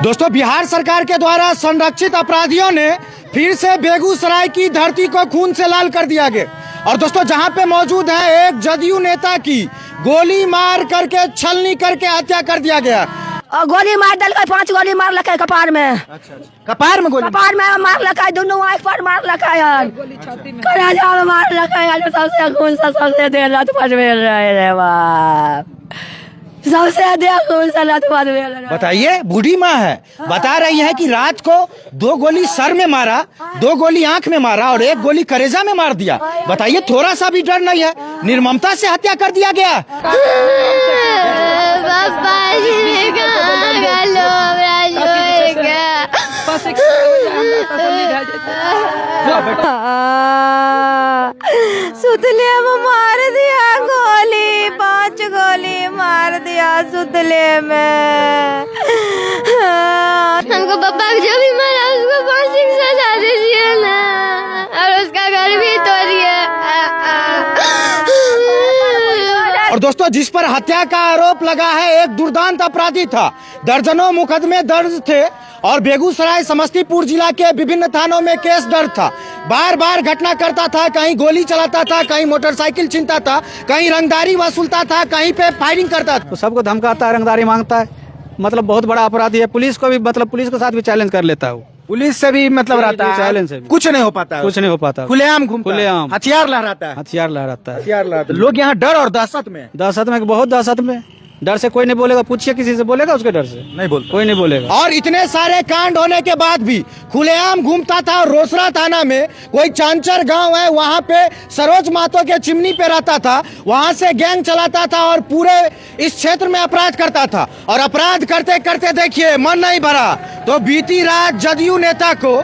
दोस्तों, बिहार सरकार के द्वारा संरक्षित अपराधियों ने फिर से बेगूसराय की धरती को खून से लाल कर दिया गया। और दोस्तों, जहां पे मौजूद है एक जदयू नेता की गोली मार करके छलनी करके हत्या कर दिया गया। और गोली मार दल 5 गोली मार लगा कपार में। अच्छा। कपार में गोली? कपार में मार लगा, दोनों आँख पर मार लगा यार, कलेजा में मार लगा यार। सबसे खून से सबसे देर रात पर मिल रहे रे बाप, सबसे देर खून से रात पर मिल रहे। बताइए, बूढ़ी माँ है, बता रही है कि रात को 2 गोली सर में मारा, 2 गोली आंख में मारा और 1 गोली कलेजा में मार दिया। बताइए, थोड़ा सा भी डर नहीं है? निर्ममता से हत्या कर दिया गया। सुतले में मार दिया गोली, 5 गोली मार दिया सुतले में। हमको पापा जो भी मारा उसको 5 की सजा दीजिए ना, और उसका घर भी तोड़िए। और दोस्तों, जिस पर हत्या का आरोप लगा है एक दुर्दांत अपराधी था। दर्जनों मुकदमे दर्ज थे और बेगूसराय समस्तीपुर जिला के विभिन्न थानों में केस दर्ज था। बार बार घटना करता था, कहीं गोली चलाता था, कहीं मोटरसाइकिल छीनता था, कहीं रंगदारी वसूलता था, कहीं पे फायरिंग करता था। तो सबको धमकाता है, रंगदारी मांगता है। मतलब बहुत बड़ा अपराधी है। पुलिस को भी, मतलब पुलिस के साथ भी चैलेंज कर लेता है वो। पुलिस से भी मतलब रहता है, चैलेंज से भी कुछ नहीं हो पाता है, कुछ नहीं हो पाता। खुलेआम घूमता है, खुलेआम हथियार लहराता है, हथियार लहराता है। हथियार लहराता है। लोग यहाँ डर और दहशत में, बहुत दहशत में। डर से कोई नहीं बोलेगा, पूछिए किसी से, बोलेगा उसके डर से नहीं बोलता, कोई नहीं बोलेगा। और इतने सारे कांड होने के बाद भी खुलेआम घूमता था। और रोसड़ा थाना में कोई चांचर गांव है, वहां पे सरोज महतो के चिमनी पे रहता था, वहां से गैंग चलाता था और पूरे इस क्षेत्र में अपराध करता था। और अपराध करते करते देखिए मन नहीं भरा तो बीती रात जदयू नेता को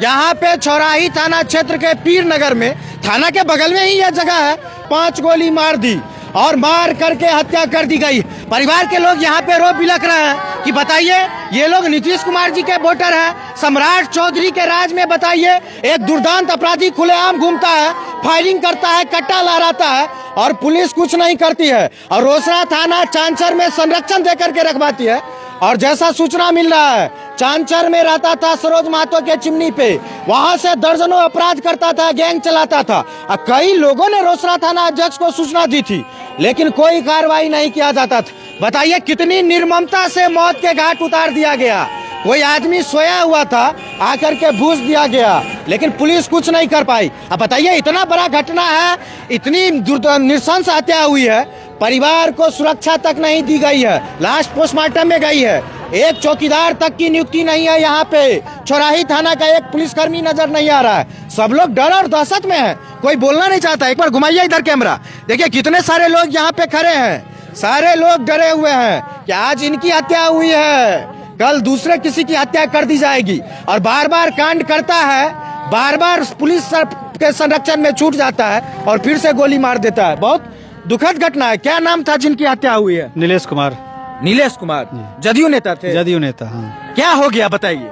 यहाँ पे चौराही थाना क्षेत्र के पीर नगर में, थाना के बगल में ही यह जगह है, 5 गोली मार दी और मार करके हत्या कर दी गई। परिवार के लोग यहाँ पे रो बिलख रहे हैं कि बताइए, ये लोग नीतीश कुमार जी के वोटर हैं। सम्राट चौधरी के राज में बताइए, एक दुर्दांत अपराधी खुलेआम घूमता है, फायरिंग करता है, कट्टा लहराता है और पुलिस कुछ नहीं करती है। और रोसड़ा थाना चांचर में संरक्षण देकर के रखवाती है। और जैसा सूचना मिल रहा है, चांचर में रहता था सरोज महतो के चिमनी पे, वहां से दर्जनों अपराध करता था, गैंग चलाता था। कई लोगों ने रोसड़ा थाना अध्यक्ष को सूचना दी थी, लेकिन कोई कार्रवाई नहीं किया जाता था। बताइए, कितनी निर्ममता से मौत के घाट उतार दिया गया। कोई आदमी सोया हुआ था, आकर के भूस दिया गया, लेकिन पुलिस कुछ नहीं कर पाई। अब बताइए, इतना बड़ा घटना है, इतनी नृशंस हत्या हुई है, परिवार को सुरक्षा तक नहीं दी गई है, लास्ट पोस्टमार्टम में गई है, एक चौकीदार तक की नियुक्ति नहीं है। यहाँ पे चौराही थाना का एक पुलिसकर्मी नजर नहीं आ रहा है। सब लोग डर और दहशत में है, कोई बोलना नहीं चाहता। एक बार घुमाइए इधर कैमरा, देखिए कितने सारे लोग यहाँ पे खड़े हैं। सारे लोग डरे हुए हैं कि आज इनकी हत्या हुई है, कल दूसरे किसी की हत्या कर दी जाएगी। और बार बार कांड करता है, बार बार पुलिस के संरक्षण में छूट जाता है और फिर से गोली मार देता है। बहुत दुखद घटना है। क्या नाम था जिनकी हत्या हुई है? नीलेश कुमार। नीलेश कुमार जदयू नेता थे? जदयू नेता, हाँ। क्या हो गया बताइए?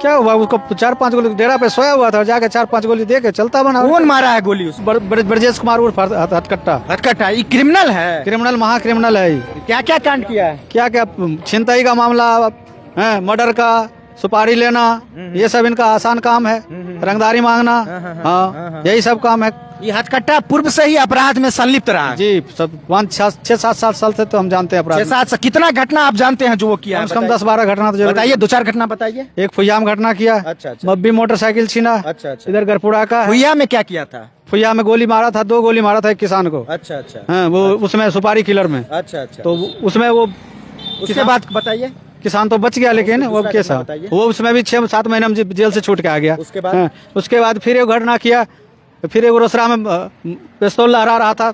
क्या हुआ, उसको 4-5 गोली डेरा पे सोया हुआ था, जाके 4-5 गोली दे के चलता बना। कौन मारा है गोली उसको? ब्रजेश कुमार उर्फ हथकट्टा। हथकट्टा, ये क्रिमिनल है? क्रिमिनल, महा क्रिमिनल है। क्या क्या कांड किया है? क्या क्या, छिनतई का मामला है, मर्डर का, सुपारी लेना, ये सब इनका आसान काम है। रंगदारी मांगना, हाँ, यही सब काम है। ये हथकट्टा पूर्व से ही अपराध में संलिप्त रहा है? जी, सब 6-7 साल से तो हम जानते हैं अपराध। 6-7 से कितना घटना आप जानते हैं जो वो किया? कम से कम 10-12 घटना तो बताइए, 2-4 घटना बताइए। एक फुयाम घटना किया। अच्छा। मब्बी मोटरसाइकिल छीना। अच्छा। इधर गरपुड़ा का है। फुया में क्या किया था? फुया में गोली मारा था, 2 गोली मारा था एक किसान को। अच्छा। हाँ, वो उसमें सुपारी किलर में। अच्छा। तो उसमें वो, उसके बाद बताइए। किसान तो बच गया, लेकिन वो कैसा, वो उसमें भी 6-7 महीने में जेल से छूट के आ गया। उसके बाद फिर एक घटना किया, फिर एक रोसड़ा में पिस्तौल लहरा रहा था,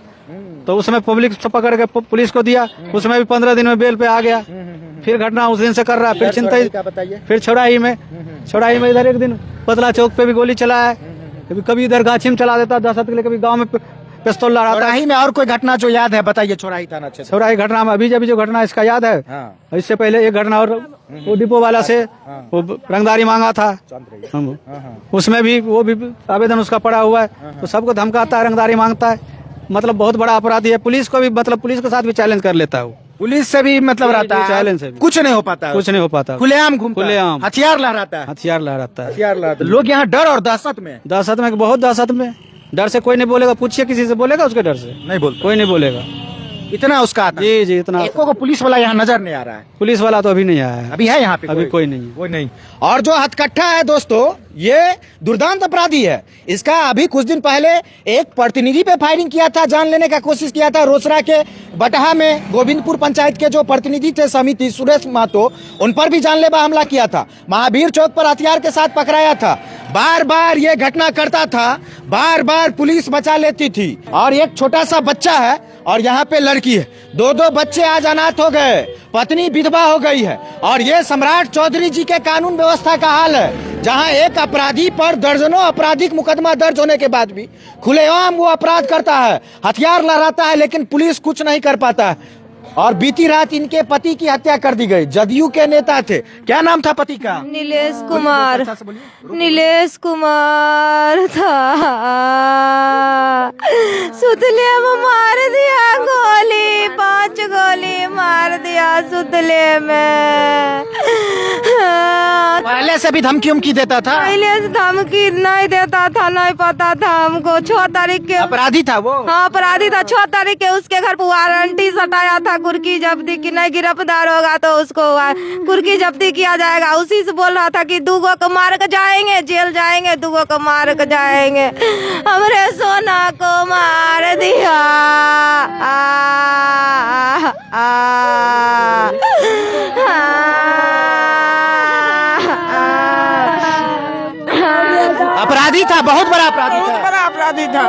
तो उसमें पब्लिक से पकड़ के पुलिस को दिया, उसमें भी 15 दिन में बेल पे आ गया। फिर घटना उस दिन से कर रहा है। फिर चिंता, फिर चौराही में इधर एक दिन पतला चौक पे भी गोली चला है, कभी इधर गाछी में चला देता दहशत के लिए, कभी गाँव में पिस्तौल लड़ा था। चौराही में और कोई घटना जो याद है बताइए? चौराही थाना क्षेत्र, चौराही घटना में अभी जो घटना इसका याद है। हाँ। इससे पहले एक घटना और वो डिपो वाला से वो रंगदारी मांगा था, उसमें भी वो भी आवेदन उसका पड़ा हुआ है। तो सबको धमकाता है, रंगदारी मांगता है। मतलब बहुत बड़ा अपराधी है। पुलिस को भी, मतलब पुलिस के साथ भी चैलेंज कर लेता है वो। पुलिस से भी मतलब रहता है, चैलेंज से भी। कुछ नहीं हो पाता है, कुछ नहीं हो पाता, खुलेआम घूमता है, खुलेआम। हथियार लहराता है, हथियार लहराता है, हथियार लहराता है। लोग यहाँ डर और दहशत में दहशत में, बहुत दहशत में, डर से कोई नहीं बोलेगा, पूछिए किसी से, बोलेगा उसके डर से नहीं बोलता, कोई नहीं बोलेगा। इतना उसका आता है। जी जी, इतना एको को पुलिस वाला यहाँ नजर नहीं आ रहा है, पुलिस वाला तो अभी नहीं आया है, अभी है यहाँ पे अभी कोई नहीं है। कोई नहीं। और जो हथकट्ठा है दोस्तों, ये दुर्दांत अपराधी है। इसका अभी कुछ दिन पहले एक प्रतिनिधि पे फायरिंग किया था, जान लेने का कोशिश किया था। रोसड़ा के बटहा में गोविंदपुर पंचायत के जो प्रतिनिधि थे समिति सुरेश महतो, उन पर भी जानलेवा हमला किया था। महावीर चौक पर हथियार के साथ पकड़ाया था। बार बार ये घटना करता था, बार बार पुलिस बचा लेती थी। और एक छोटा सा बच्चा है और यहाँ पे लड़की है, दो दो बच्चे आज अनाथ हो गए, पत्नी विधवा हो गई है। और ये सम्राट चौधरी जी के कानून व्यवस्था का हाल है, जहां एक अपराधी पर दर्जनों आपराधिक मुकदमा दर्ज होने के बाद भी खुलेआम वो अपराध करता है, हथियार लहराता है, लेकिन पुलिस कुछ नहीं कर पाता है। और बीती रात इनके पति की हत्या कर दी गई। जदयू के नेता थे, क्या नाम था पति का? नीलेश कुमार, नीलेश कुमार था। सुतले में मार दिया गोली, 5 गोली मार दिया सुतले में। पहले से भी धमकी उमकी देता था? पहले से धमकी नहीं देता था, नहीं पता था हमको। 6 तारीख के अपराधी था वो? हाँ अपराधी था। 6 तारीख के उसके घर पर वारंटी सटाया था, कुर्की जब्ती की, नहीं गिरफ्तार होगा तो उसको कुर्की जब्ती किया जाएगा। उसी से बोल रहा था कि 2 को मार के जाएंगे, जेल जाएंगे, 2 को मार के जाएंगे। हमरे सोना को मार दिया। अपराधी था, बहुत बड़ा अपराधी था, बहुत बड़ा अपराधी था,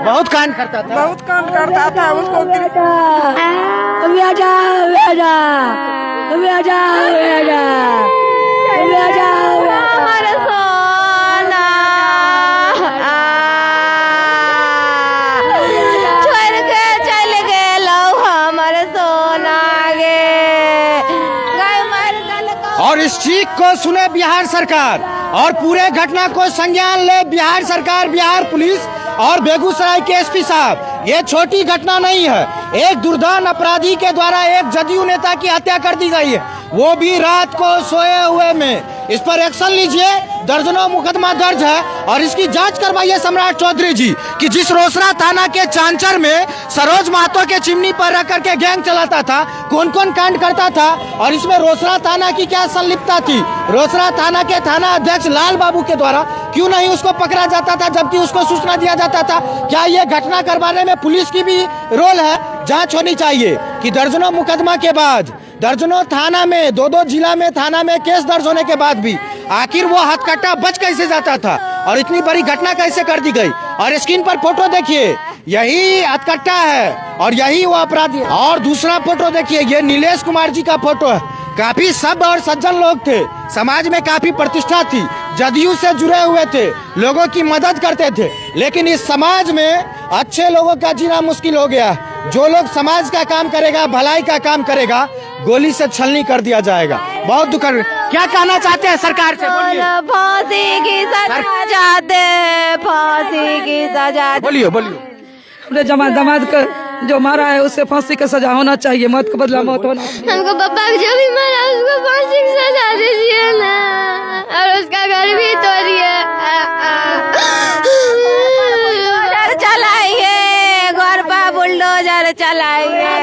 बहुत कांड करता था, बहुत कांड करता था। उसको हमारे सोना छोड़ के चल गेलो, हमारे सोना गे गाय मार गल। और इस चीख को सुने बिहार सरकार और पूरे घटना को संज्ञान ले बिहार सरकार, बिहार पुलिस और बेगूसराय के एसपी साहब। ये छोटी घटना नहीं है, एक दुर्दांत अपराधी के द्वारा एक जदयू नेता की हत्या कर दी गई है, वो भी रात को सोए हुए में। इस पर एक्शन लीजिए, दर्जनों मुकदमा दर्ज है और इसकी जांच करवाइए सम्राट चौधरी जी कि जिस रोसड़ा थाना के चांचर में सरोज महतो के चिमनी पर रख करके गैंग चलाता था, कौन कौन कांड करता था और इसमें रोसड़ा थाना की क्या संलिप्तता थी। रोसड़ा थाना के थाना अध्यक्ष लाल बाबू के द्वारा क्यों नहीं उसको पकड़ा जाता था जबकि उसको सूचना दिया जाता था। क्या ये घटना करवाने में पुलिस की भी रोल है? जांच होनी चाहिए कि दर्जनों मुकदमा के बाद, दर्जनों थाना में, 2-2 जिला में थाना में केस दर्ज होने के बाद भी आखिर वो हथकट्टा बच कैसे जाता था और इतनी बड़ी घटना कैसे कर दी गई। और स्क्रीन पर फोटो देखिए, यही हथकट्टा है और यही वो अपराधी है। और दूसरा फोटो देखिए, ये नीलेश कुमार जी का फोटो है। काफी सभ्य और सज्जन लोग थे, समाज में काफी प्रतिष्ठा थी, जदयू से जुड़े हुए थे, लोगों की मदद करते थे। लेकिन इस समाज में अच्छे लोगों का जीना मुश्किल हो गया। जो लोग समाज का काम करेगा, भलाई का काम करेगा, गोली से छलनी कर दिया जाएगा। बहुत दुख। क्या कहना चाहते हैं सरकार से? फांसी की सजा चाहते, फांसी की सजा। बोलिए बोलिए। अपने दामाद का जो मारा है उससे फांसी का सजा होना चाहिए, मौत का बदला मौत होना। हमको पापा को जो भी मारा उसको फांसी की सजा दीजिए ना, और उसका घर भी तोड़िए। चलाइए घर पर बुलडोजर चलाइए,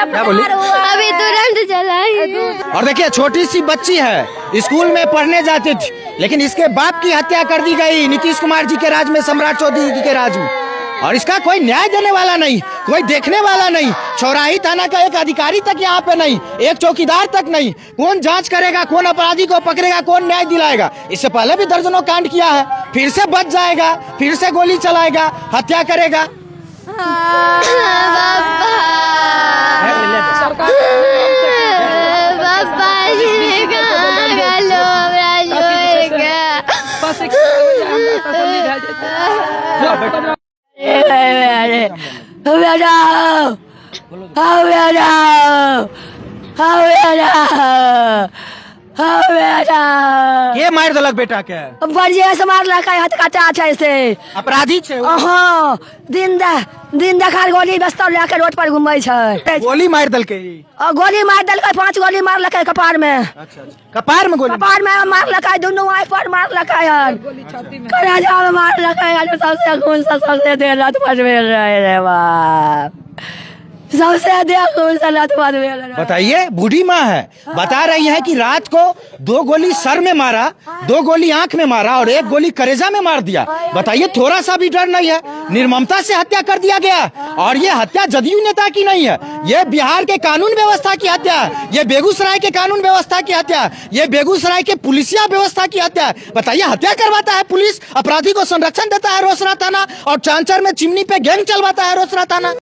क्या बोली? अभी तुरंत चलाइए। और देखिए, छोटी सी बच्ची है, स्कूल में पढ़ने जाती थी, लेकिन इसके बाप की हत्या कर दी गई नीतीश कुमार जी के राज में, सम्राट चौधरी जी के राज में। और इसका कोई न्याय देने वाला नहीं, कोई देखने वाला नहीं। चौराही थाना का एक अधिकारी तक यहाँ पे नहीं, एक चौकीदार तक नहीं। कौन जांच करेगा, कौन अपराधी को पकड़ेगा, कौन न्याय दिलाएगा? इससे पहले भी दर्जनों कांड किया है, फिर से बच जाएगा, फिर से गोली चलाएगा, हत्या करेगा। हाँ बेटा के मार देलक बेटा के? बढ़िया से मारलक है, हाथ काटा छै से। अपराधी छे ओ? हाँ दिन देखार गोली बस्तर लेके रोड पर घूमै छै। गोली मार देलकै ई? गोली मार देलकै, 5 गोली मारलकै कपार में। अच्छा कपार में गोली? कपार में मारलकै, दुनू आँख पर मारलकै हन, करेजा में मारलकै हन, सबसे खून से सबसे देह लत पटवेल रहे रे बाप, सबसे देह खून से लत पटवेल रहे। बताइए, बूढ़ी माँ है, बता रही है कि रात को 2 गोली सर में मारा, 2 गोली आंख में मारा और 1 गोली करेजा में मार दिया। बताइए, थोड़ा सा भी डर नहीं है? निर्ममता से हत्या कर दिया गया। और ये हत्या जदयू नेता की नहीं है, ये बिहार के कानून व्यवस्था की हत्या है, ये बेगूसराय के कानून व्यवस्था की हत्या है, ये बेगूसराय के पुलिसिया व्यवस्था की हत्या है। बताइए, हत्या करवाता है पुलिस, अपराधी को संरक्षण देता है रोसड़ा थाना, और चांचर में चिमनी पे गैंग चलवाता है रोसड़ा थाना।